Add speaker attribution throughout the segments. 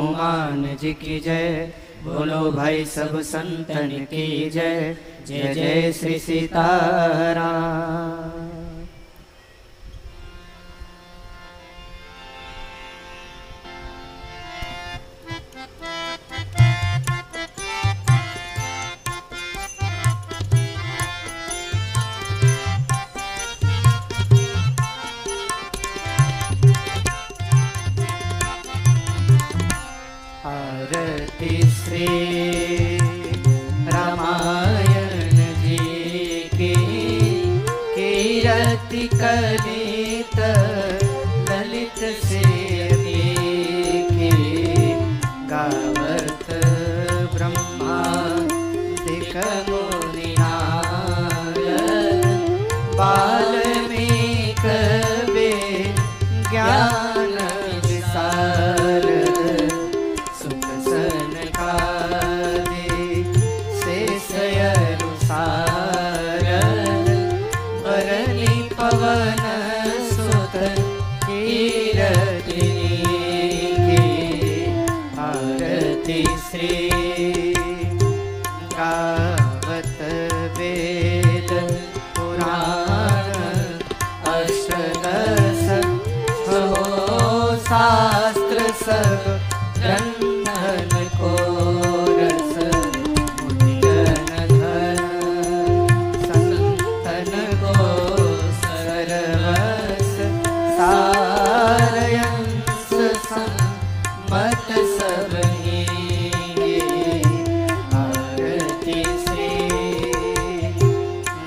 Speaker 1: हनुमान जी की जय, बोलो भाई सब संतन की जय, जय जय श्री सीताराम। आरती श्री रामायण जी की, कीरति कलित ललित से की, गावत ब्रह्मादिक मुनिनाद, वाल्मीक वेद ज्ञान विशाल, सुख सनकादि शेषयनुसार, वरनि पवन सुत कीरति की, आरती श्री गावत वेद पुराण, अष्टदश शास्त्र सब ग्रंथन को रस, मुनिजन धन संतन को सर्वस, सारयंस सम्मत सब ही, आरती श्री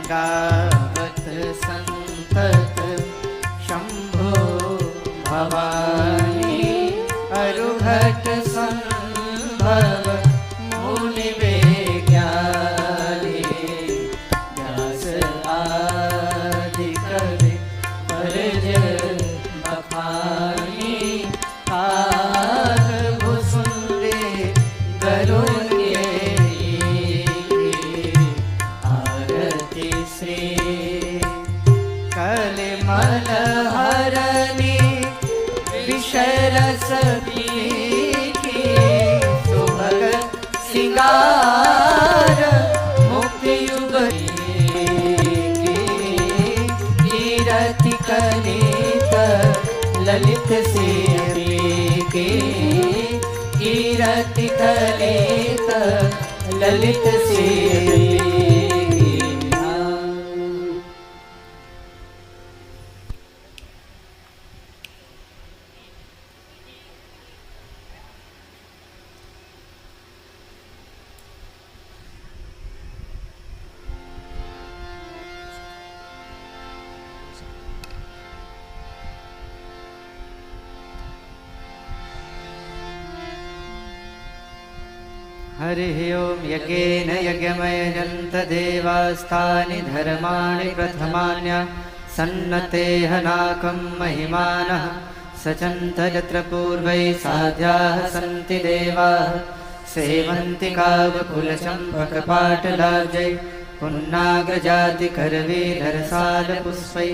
Speaker 1: गावत संतत शंभो भवानी, अरुघट संभव मुनि विज्ञानी, व्यास आदि कवि वर्ज बखानी, काग भुसुंडे गरुड़ के, आरती श्री कलिमल हरनी विषय रस की, सुभग सिंगार मुक्ति युगती की, कीरति कलित ललित से की, कीरति कलित ललित से। हरिः ओं यज्ञेन यज्ञमयजन्त देवास्तानि धर्माणि प्रथमान्य सन्नते हनाकं महिमानः सचन्त यत्र पूर्वै साध्याः सन्ति देवाः सेवन्ति कावकुलचम्पकपाटलाब्जै पुन्नागजातिकरवीधरसालपुष्पै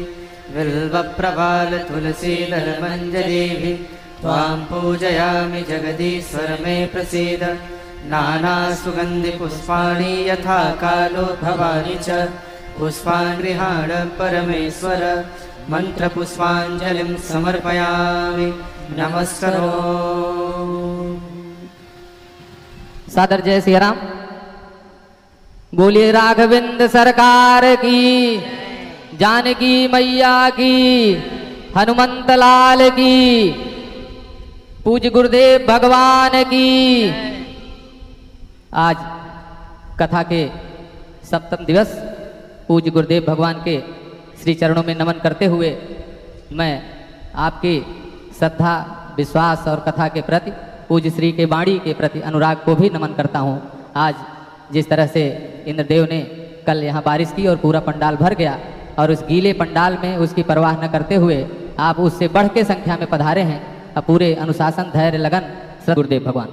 Speaker 1: बिल्वप्रवालतुलसीदलमञ्जरीभिः त्वां पूजयामि जगदीश्वर मे प्रसीद। नानासुगन्धिपुष्पाणि यथा कालो भवानि च पुष्पान् गृहाण परमेश्वर मन्त्रपुष्पाञ्जलिं समर्पयामि नमस्करो।
Speaker 2: सादर जय सिया राम। बोलिए राघवेंद्र सरकार की, जानकी मैया की, हनुमंत लाल की, पूज्य गुरुदेव भगवान की। आज कथा के सप्तम दिवस पूज्य गुरुदेव भगवान के श्री चरणों में नमन करते हुए मैं आपके श्रद्धा विश्वास और कथा के प्रति पूज्य श्री के वाणी के प्रति अनुराग को भी नमन करता हूँ। आज जिस तरह से इंद्रदेव ने कल यहाँ बारिश की और पूरा पंडाल भर गया और उस गीले पंडाल में उसकी परवाह न करते हुए आप उससे बढ़ के संख्या में पधारे हैं। अब पूरे अनुशासन धैर्य लगन गुरुदेव भगवान।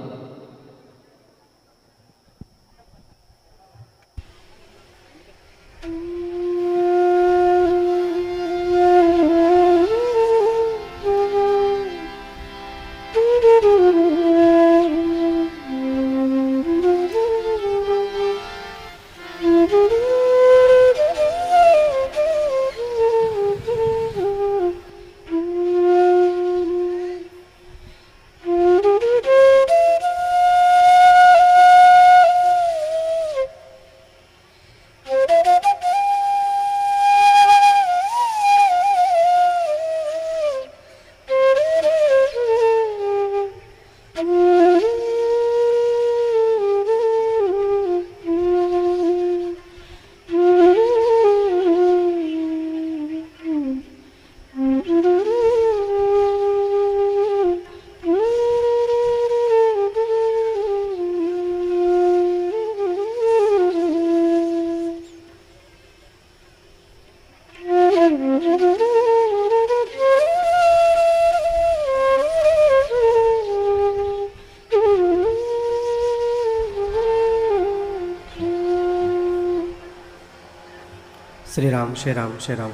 Speaker 3: श्री राम श्री राम श्री राम।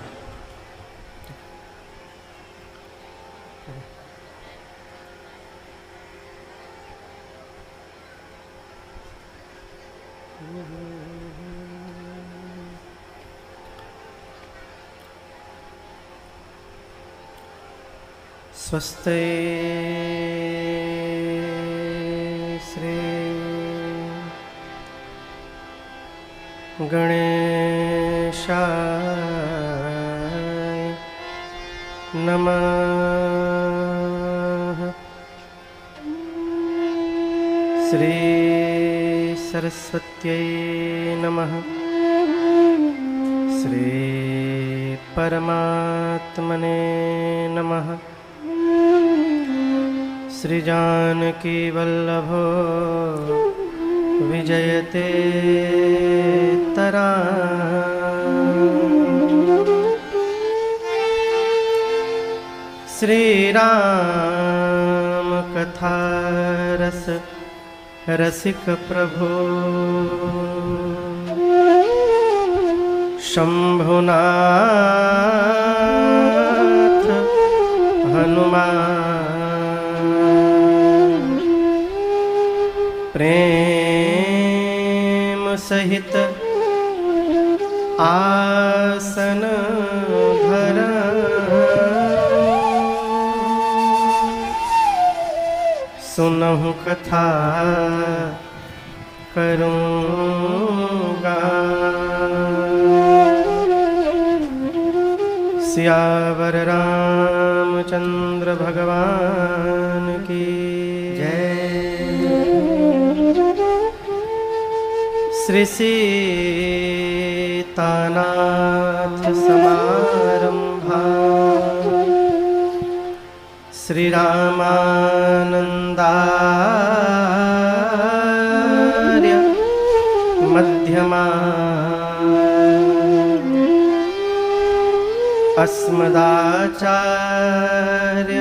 Speaker 3: स्वस्ते श्री गणेशाय नमः। श्री सरस्वत्यै नमः। श्री परमात्मने नमः। श्री जानकी वल्लभो विजयते तरा। श्री राम कथा रस रसिक प्रभु शंभुनाथ हनुमान प्रेम सहित आसन धर। सुनहु कथा करूँगा। सियावर रामचंद्र भगवान की श्री सीतानाथ समारंभा श्री रामानंदार्य मध्यमा अस्मदाचार्य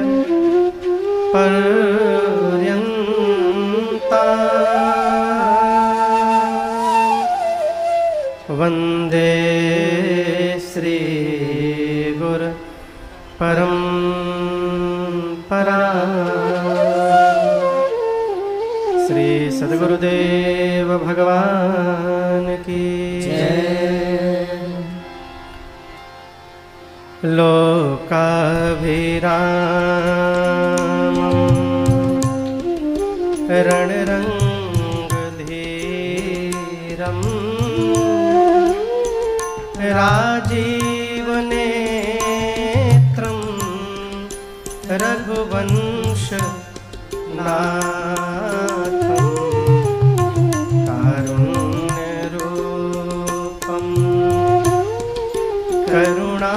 Speaker 3: पर्यन्ता वंदे श्री गुरु परंपरा। श्री सद्गुरुदेव भगवान की जय। लोकाभिराम रणरंगधीरम राजीवनेत्रं रघुवंश नाथं कारुण्यरूपं करुणाकरं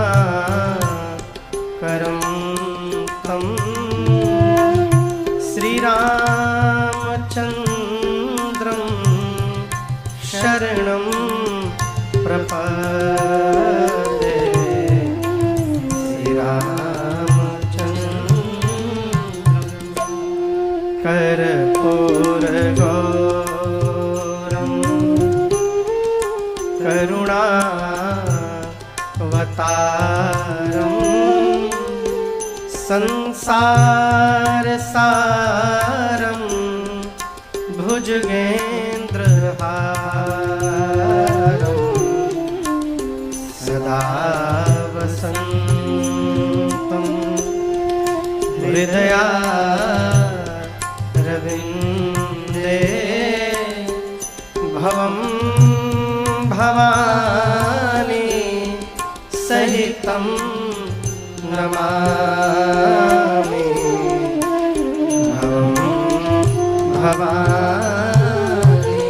Speaker 3: तं श्रीरामचन्द्रं शरणं प्रपद्ये। कर्पूरगौरं करुणावतारं संसारसारं भुजगेन्द्रहारं सदा वसन्तं हृदयारविन्दे भवं भवानी सहितं नमामि। भवं भवानी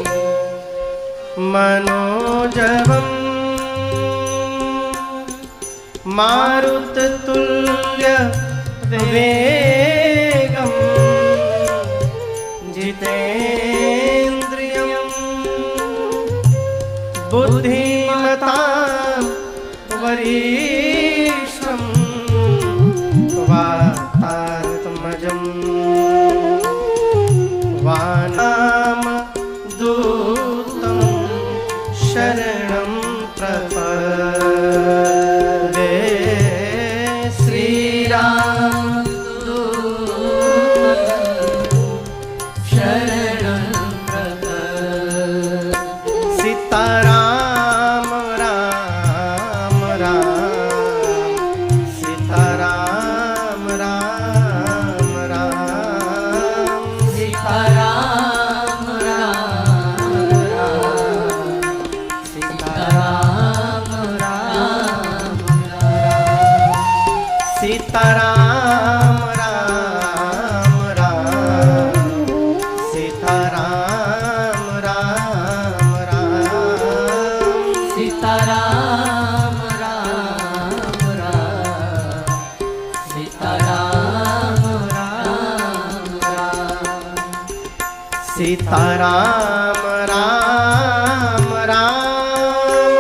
Speaker 3: मनोजवं मारुततुल्य वेगं जितेन्द्रियं बुद्धिमतां वरिष्ठं वातात्मजं वानामदूतं शरणं प्रपद्ये। सीताराम राम राम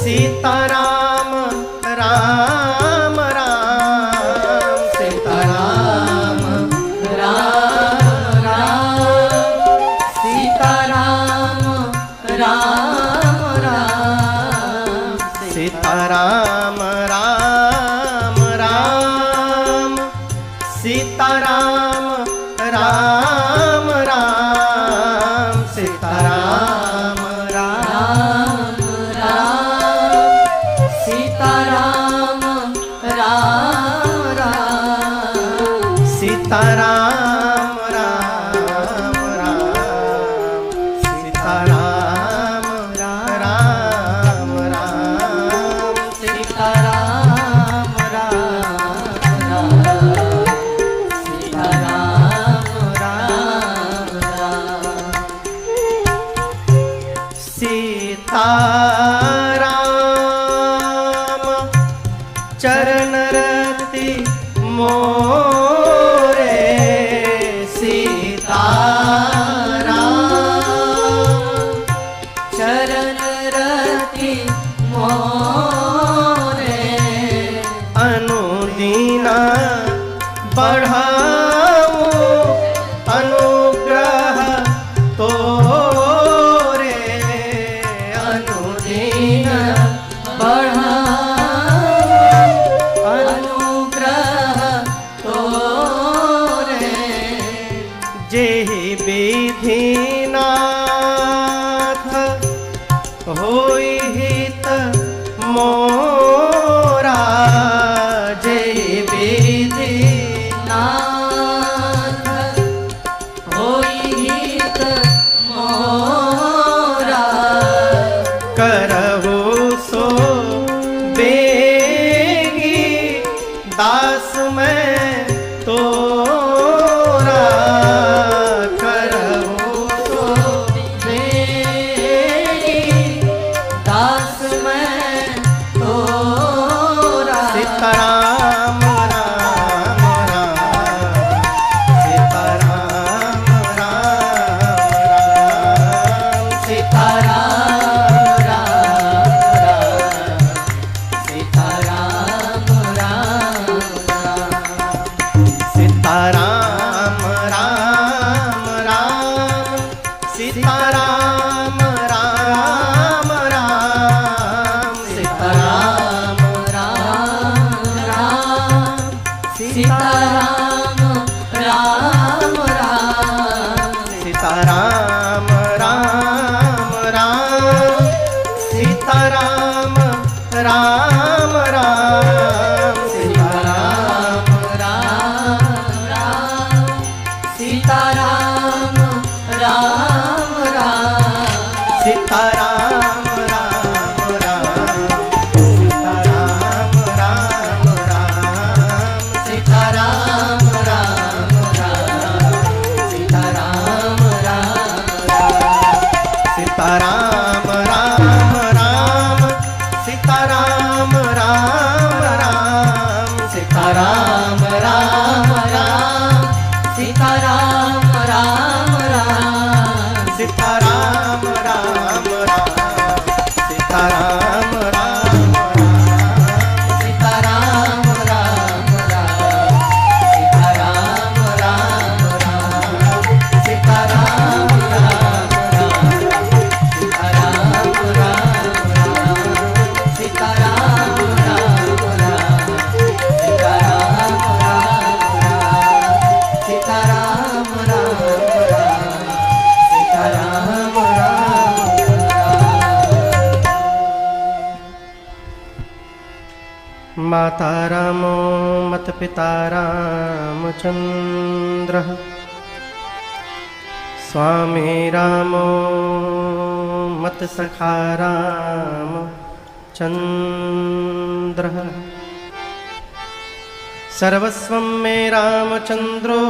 Speaker 3: सीताराम राम राम सीताराम
Speaker 2: राम राम सीताराम राम राम
Speaker 3: सीताराम राम राम सीताराम राम राम सीताराम
Speaker 2: राम राम सीताराम राम राम
Speaker 3: सीताराम राम राम सीताराम राम राम
Speaker 2: सीताराम राम राम सीताराम राम राम
Speaker 3: सीताराम चरण रति मोरे सीताराम
Speaker 2: चरण रति मोरे
Speaker 3: अनुदीना बढ़ाऊं अनुग्रह तोरे अनुदीन
Speaker 2: अनुग्रह तोरे
Speaker 3: जेहि विधिनाथ होई हित मोरा जेहि विधि
Speaker 2: नाथ होई हित मोरा
Speaker 3: करहु सो बेगी दास मैं तोरा करहु सो
Speaker 2: मेरी दास मैं तोरा
Speaker 3: सीताराम राम राम सीताराम राम राम
Speaker 2: सीताराम राम राम सीताराम राम राम
Speaker 3: सीताराम राम राम सीताराम राम राम सीताराम
Speaker 2: सीताराम राम राम
Speaker 3: सीताराम राम राम सीताराम राम राम सीताराम
Speaker 2: सीताराम राम राम
Speaker 3: सीताराम राम राम सीताराम राम राम
Speaker 2: सीताराम राम राम सीताराम राम
Speaker 3: सीताराम राम राम सीताराम राम राम सीताराम
Speaker 2: राम राम सीताराम राम राम
Speaker 3: सीताराम राम राम सीताराम राम
Speaker 2: सीताराम राम राम सीताराम राम राम सीताराम राम राम सीताराम राम राम सीताराम राम राम सीताराम राम राम सीताराम राम राम सीताराम राम
Speaker 3: माता रामो मत पिता रामचन्द्रः स्वामी रामो मत सखा रामचन्द्रः सर्वस्वं मे रामचन्द्रो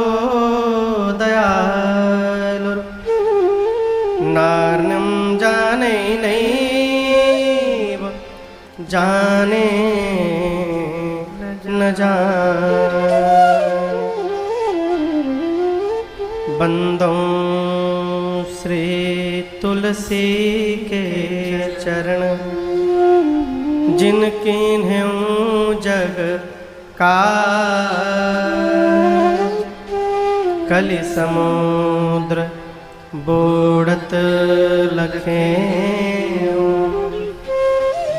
Speaker 3: दयालुर् नार्यं जाने नैव जाने न जाने बन्दों श्री तुलसी के चरण, जिनकी जग का कलि समुद्र बूढ़त लखें,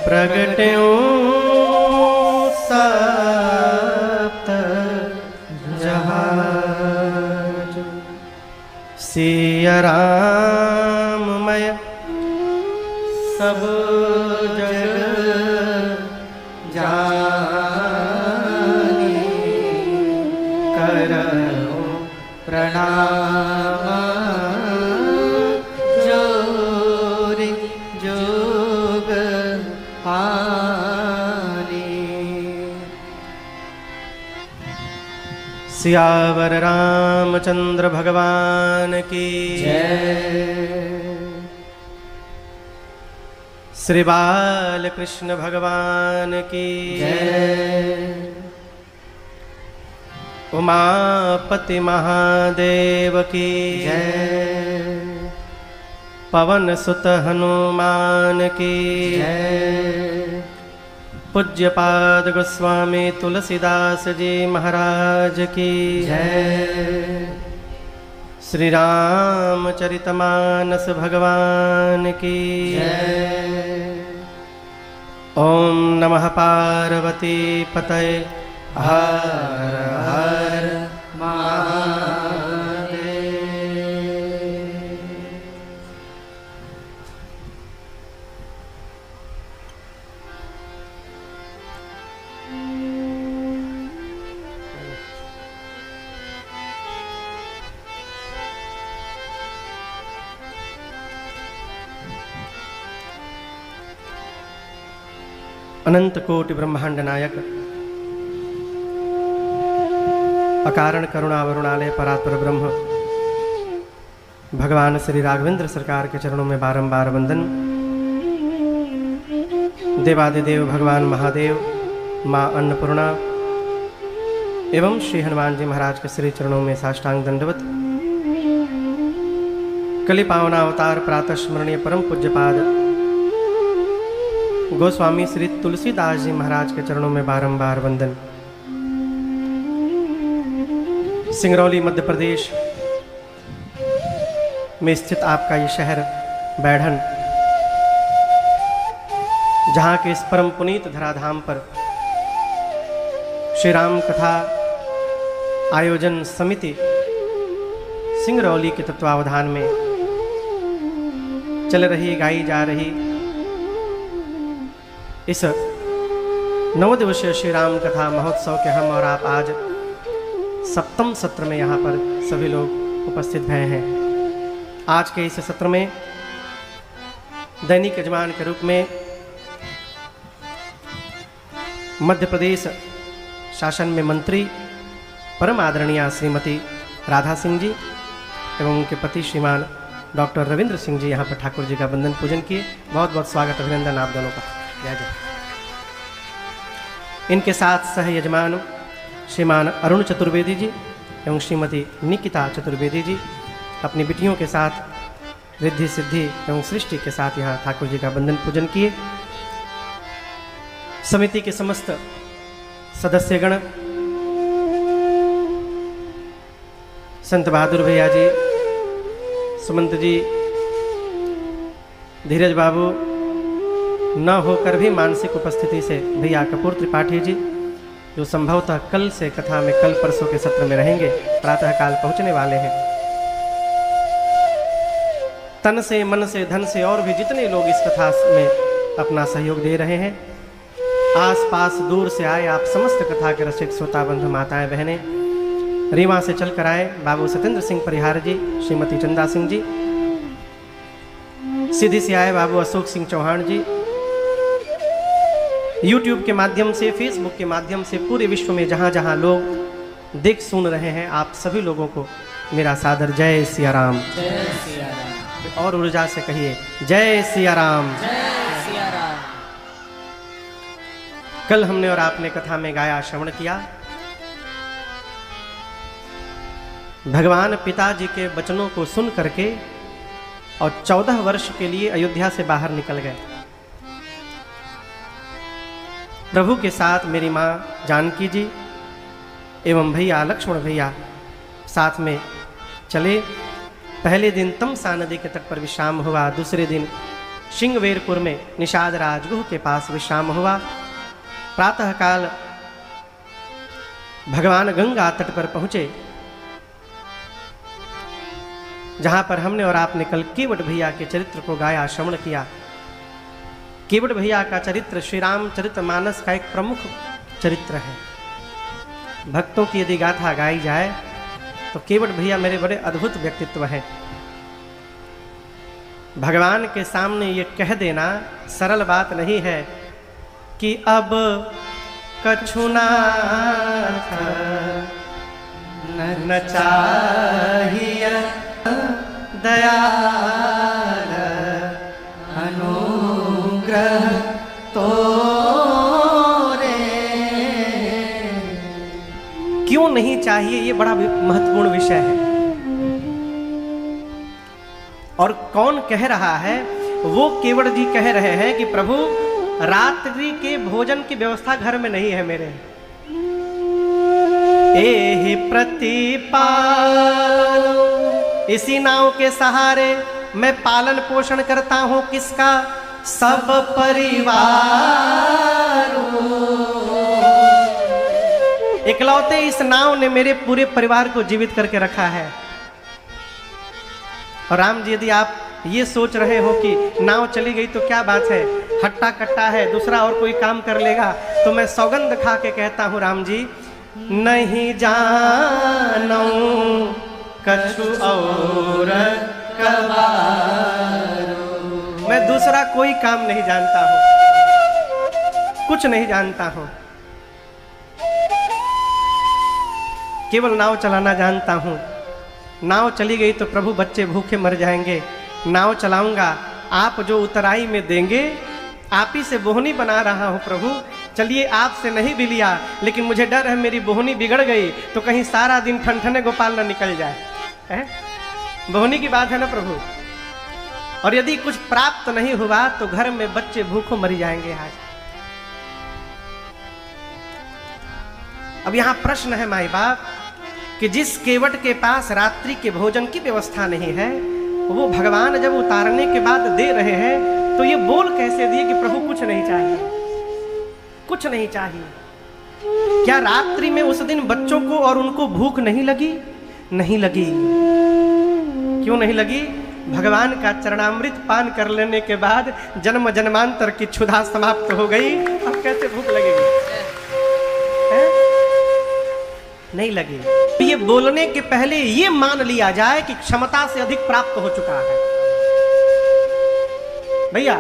Speaker 3: प्रगट्यों सप्त जहाज। सिया राममय सब जग जानी, करहु प्रणाम जोरि जोग हानि। सियावर रामचंद्र भगवान की
Speaker 1: जय।
Speaker 3: श्री बाल कृष्ण भगवान की
Speaker 1: जय।
Speaker 3: उमापति महादेव की
Speaker 1: जय।
Speaker 3: पवन सुत हनुमान की
Speaker 1: जय।
Speaker 3: पूज्यपाद गोस्वामी तुलसीदास जी महाराज की
Speaker 1: जय।
Speaker 3: श्री रामचरितमानस भगवान की
Speaker 1: जय।
Speaker 3: ओम नमः पार्वती पतये हर हर महादेव। अनंत कोटि ब्रह्मांड नायक, अकारण करुणा वरुणालय परात्पर ब्रह्म भगवान श्री राघवेंद्र सरकार के चरणों में बारंबार वंदन। देवादिदेव भगवान महादेव, माँ अन्नपूर्णा एवं श्री हनुमान जी महाराज के श्री चरणों में साष्टांग दंडवत। कलि पावना अवतार प्रातः स्मरणीय परम पूज्यपाद गोस्वामी श्री तुलसीदास जी महाराज के चरणों में बारंबार वंदन। सिंगरौली मध्य प्रदेश में स्थित आपका ये शहर बैढ़न, जहाँ के इस परम पुनीत धराधाम पर श्री राम कथा आयोजन समिति सिंगरौली के तत्वावधान में चल रही, गाई जा रही इस 9 दिवसीय श्री राम कथा महोत्सव के हम और आप आज 7वें सत्र में यहाँ पर सभी लोग उपस्थित भए हैं। आज के इस सत्र में दैनिक यजमान के रूप में मध्य प्रदेश शासन में मंत्री परम आदरणीय श्रीमती राधा सिंह जी एवं उनके पति श्रीमान डॉक्टर रविंद्र सिंह जी यहाँ पर ठाकुर जी का वंदन पूजन किए। बहुत बहुत स्वागत अभिनंदन आप दोनों का। जय जय। इनके साथ सह यजमान श्रीमान अरुण चतुर्वेदी जी एवं श्रीमती निकिता चतुर्वेदी जी अपनी बेटियों के साथ रिद्धि सिद्धि एवं सृष्टि के साथ यहाँ ठाकुर जी का वंदन पूजन किए। समिति के समस्त सदस्यगण, संत बहादुर भैया जी, सुमंत जी, धीरज बाबू, न होकर भी मानसिक उपस्थिति से भैया कपूर त्रिपाठी जी, जो संभवतः कल से कथा में, कल परसों के सत्र में रहेंगे, प्रातःकाल पहुंचने वाले हैं। तन से, मन से, धन से और भी जितने लोग इस कथा में अपना सहयोग दे रहे हैं, आस पास दूर से आए आप समस्त कथा के रसिक श्रोता बंधु माताएं बहनें, रीवा से चल कर आए बाबू सत्येंद्र सिंह परिहार जी, श्रीमती चंदा सिंह जी, सीधी से आए बाबू अशोक सिंह चौहान जी, यूट्यूब के माध्यम से, फेसबुक के माध्यम से पूरे विश्व में जहाँ जहाँ लोग देख सुन रहे हैं, आप सभी लोगों को मेरा सादर जय सिया राम।
Speaker 1: जय सिया राम।
Speaker 3: और ऊर्जा से कहिए जय सिया राम।
Speaker 1: जय सिया राम।
Speaker 3: कल हमने और आपने कथा में गाया, श्रवण किया, भगवान पिताजी के वचनों को सुन करके और 14 वर्ष के लिए अयोध्या से बाहर निकल गए। प्रभु के साथ मेरी माँ जानकी जी एवं भैया लक्ष्मण भैया साथ में चले। पहले दिन तमसा नदी के तट पर विश्राम हुआ। दूसरे दिन सिंहवेरपुर में निषाद राजगुह के पास विश्राम हुआ। प्रातःकाल भगवान गंगा तट पर पहुंचे, जहां पर हमने और आपने कल केवट भैया के चरित्र को गाया, श्रवण किया। केवट भैया का चरित्र श्री रामचरितमानस का एक प्रमुख चरित्र है। भक्तों की यदि गाथा गाई जाए तो केवट भैया मेरे बड़े अद्भुत व्यक्तित्व है। भगवान के सामने ये कह देना सरल बात नहीं है कि अब कछु नाथ न चाहिए दयाल अनुग्रह तो क्यों नहीं चाहिए, ये बड़ा महत्वपूर्ण विषय है। और कौन कह रहा है? वो केवट जी कह रहे हैं कि प्रभु रात्रि के भोजन की व्यवस्था घर में नहीं है मेरे। एहि प्रतिपाल, इसी नाव के सहारे मैं पालन पोषण करता हूं किसका? सब परिवार। इकलौते इस नाव ने मेरे पूरे परिवार को जीवित करके रखा है। और राम जी, यदि आप ये सोच रहे हो कि नाव चली गई तो क्या बात है, हट्टा कट्टा है, दूसरा और कोई काम कर लेगा, तो मैं सौगंध खा के कहता हूँ राम जी, नहीं जानूं कछु और कबारो। मैं दूसरा कोई काम नहीं जानता हूँ, कुछ नहीं जानता हूँ, केवल नाव चलाना जानता हूँ। नाव चली गई तो प्रभु बच्चे भूखे मर जाएंगे। नाव चलाऊंगा, आप जो उतराई में देंगे, आप ही से बोहनी बना रहा हूँ प्रभु। चलिए आपसे नहीं भी लिया, लेकिन मुझे डर है मेरी बोहनी बिगड़ गई तो कहीं सारा दिन ठनठने गोपाल न निकल जाए, है? बोहनी की बात है ना प्रभु। और यदि कुछ प्राप्त नहीं हुआ तो घर में बच्चे भूखों मर जाएंगे आज। अब यहां प्रश्न है माई बाप कि जिस केवट के पास रात्रि के भोजन की व्यवस्था नहीं है, वो भगवान जब उतारने के बाद दे रहे हैं तो ये बोल कैसे दिए कि प्रभु कुछ नहीं चाहिए, कुछ नहीं चाहिए? क्या रात्रि में उस दिन बच्चों को और उनको भूख नहीं लगी? नहीं लगी। क्यों नहीं लगी? भगवान का चरणामृत पान कर लेने के बाद जन्म जन्मांतर की क्षुधा समाप्त हो गई। अब कैसे भूख लगेगी? नहीं लगी। ये बोलने के पहले ये मान लिया जाए कि क्षमता से अधिक प्राप्त हो चुका है। भैया,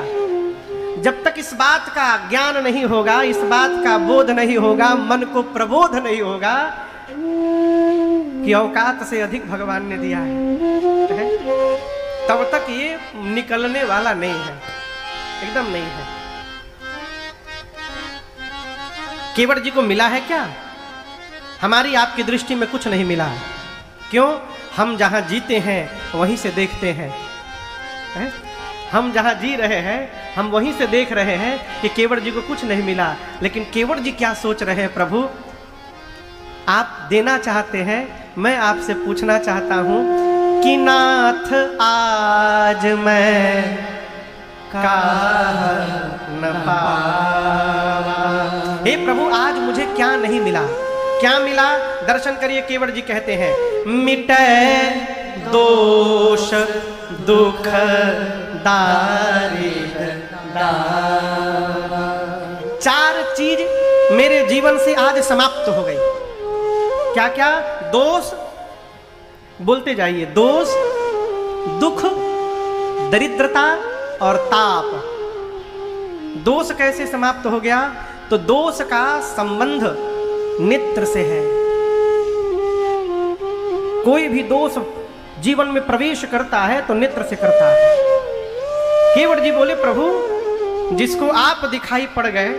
Speaker 3: जब तक इस बात का ज्ञान नहीं होगा, इस बात का बोध नहीं होगा, मन को प्रबोध नहीं होगा कि औकात से अधिक भगवान ने दिया है, तब तक ये निकलने वाला नहीं है, एकदम नहीं है। केवट जी को मिला है क्या? हमारी आपकी दृष्टि में कुछ नहीं मिला। क्यों? हम जहां जीते हैं वहीं से देखते हैं, है? हम जहां जी रहे हैं हम वहीं से देख रहे हैं कि केवट जी को कुछ नहीं मिला। लेकिन केवट जी क्या सोच रहे हैं? प्रभु आप देना चाहते हैं, मैं आपसे पूछना चाहता हूं कि नाथ आज मैं काह न पावा। हे प्रभु, आज मुझे क्या नहीं मिला? क्या मिला? दर्शन करिए। केवट जी कहते हैं, मिटे दोष दुख दारिद्र दावा। 4 चीज मेरे जीवन से आज समाप्त हो गई। क्या क्या? दोष, बोलते जाइए, दोष, दुख, दरिद्रता और ताप। दोष कैसे समाप्त हो गया? तो दोष का संबंध नेत्र से है। कोई भी दोष जीवन में प्रवेश करता है तो नेत्र से करता है। केवट जी बोले, प्रभु जिसको आप दिखाई पड़ गए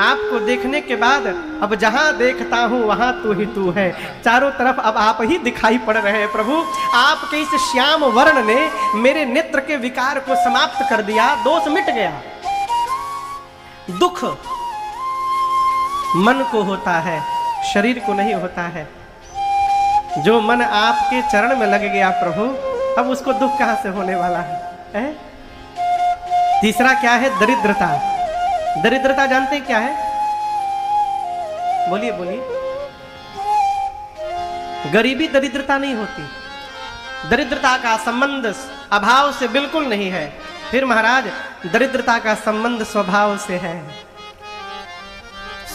Speaker 3: आपको देखने के बाद अब जहां देखता हूं वहां तू ही तू है, चारों तरफ अब आप ही दिखाई पड़ रहे हैं प्रभु। आपके इस श्याम वर्ण ने मेरे नेत्र के विकार को समाप्त कर दिया, दोष मिट गया। दुख मन को होता है, शरीर को नहीं होता है। जो मन आपके चरण में लग गया प्रभु, अब उसको दुख कहां से होने वाला है? तीसरा क्या है? दरिद्रता। दरिद्रता जानते हैं क्या है? बोलिए बोलिए। गरीबी दरिद्रता नहीं होती, दरिद्रता का संबंध अभाव से बिल्कुल नहीं है। फिर महाराज दरिद्रता का संबंध स्वभाव से है।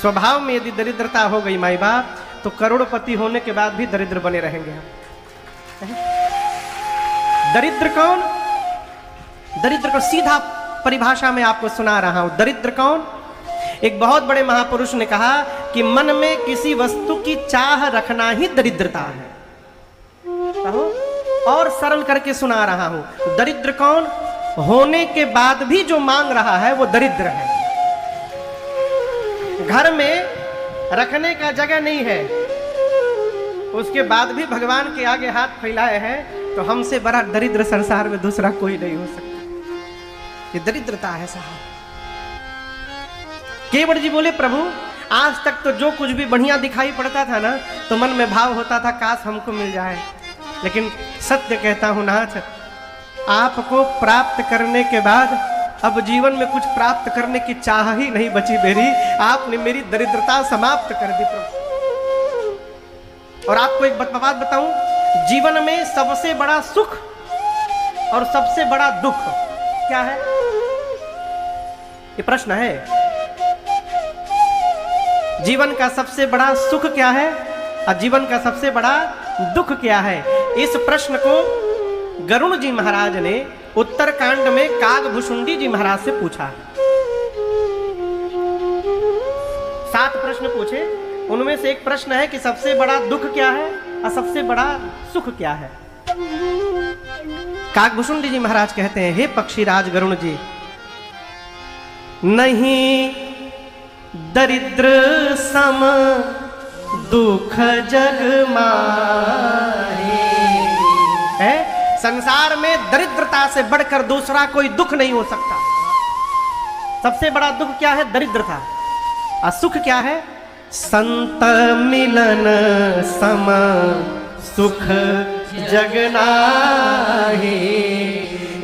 Speaker 3: स्वभाव में यदि दरिद्रता हो गई माई बाप, तो करोड़पति होने के बाद भी दरिद्र बने रहेंगे हम। दरिद्र कौन? दरिद्र को सीधा परिभाषा में आपको सुना रहा हूं। दरिद्र कौन? एक बहुत बड़े महापुरुष ने कहा कि मन में किसी वस्तु की चाह रखना ही दरिद्रता है। कहो और सरल करके सुना रहा हूं। दरिद्र कौन? होने के बाद भी जो मांग रहा है वो दरिद्र है। घर में रखने का जगह नहीं है, उसके बाद भी भगवान के आगे हाथ फैलाए हैं, तो हमसे बड़ा दरिद्र संसार में दूसरा कोई नहीं हो सकता। ये दरिद्रता है साहब। केवट जी बोले प्रभु आज तक तो जो कुछ भी बढ़िया दिखाई पड़ता था ना, तो मन में भाव होता था काश हमको मिल जाए। लेकिन सत्य कहता हूं नाथ, आपको प्राप्त करने के बाद अब जीवन में कुछ प्राप्त करने की चाह ही नहीं बची मेरी। आपने मेरी दरिद्रता समाप्त कर दी प्रभु। और आपको एक बात बताऊं, जीवन में सबसे बड़ा सुख और सबसे बड़ा दुख क्या है? ये प्रश्न है। जीवन का सबसे बड़ा सुख क्या है और जीवन का सबसे बड़ा दुख क्या है? इस प्रश्न को गरुण जी महाराज ने उत्तरकांड में कागभुषुंडी जी महाराज से पूछा। 7 प्रश्न पूछे, उनमें से एक प्रश्न है कि सबसे बड़ा दुख क्या है और सबसे बड़ा सुख क्या है? कागभुषुंडी जी महाराज कहते हैं, हे पक्षीराज गरुण जी, नहीं दरिद्र सम दुख जग माहे। है संसार में दरिद्रता से बढ़कर दूसरा कोई दुख नहीं हो सकता। सबसे बड़ा दुख क्या है? दरिद्रता। और सुख क्या है? संत मिलन सम सुख जग नाहि।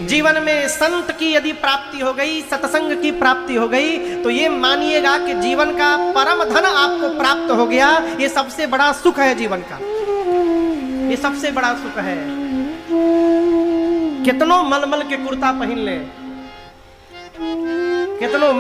Speaker 3: जीवन में संत की यदि प्राप्ति हो गई, सत्संग की प्राप्ति हो गई, तो ये मानिएगा कि जीवन का परम धन आपको प्राप्त हो गया। ये सबसे बड़ा सुख है जीवन का, ये सबसे बड़ा सुख है। कितनों मलमल के कुर्ता पहन ले, कितनों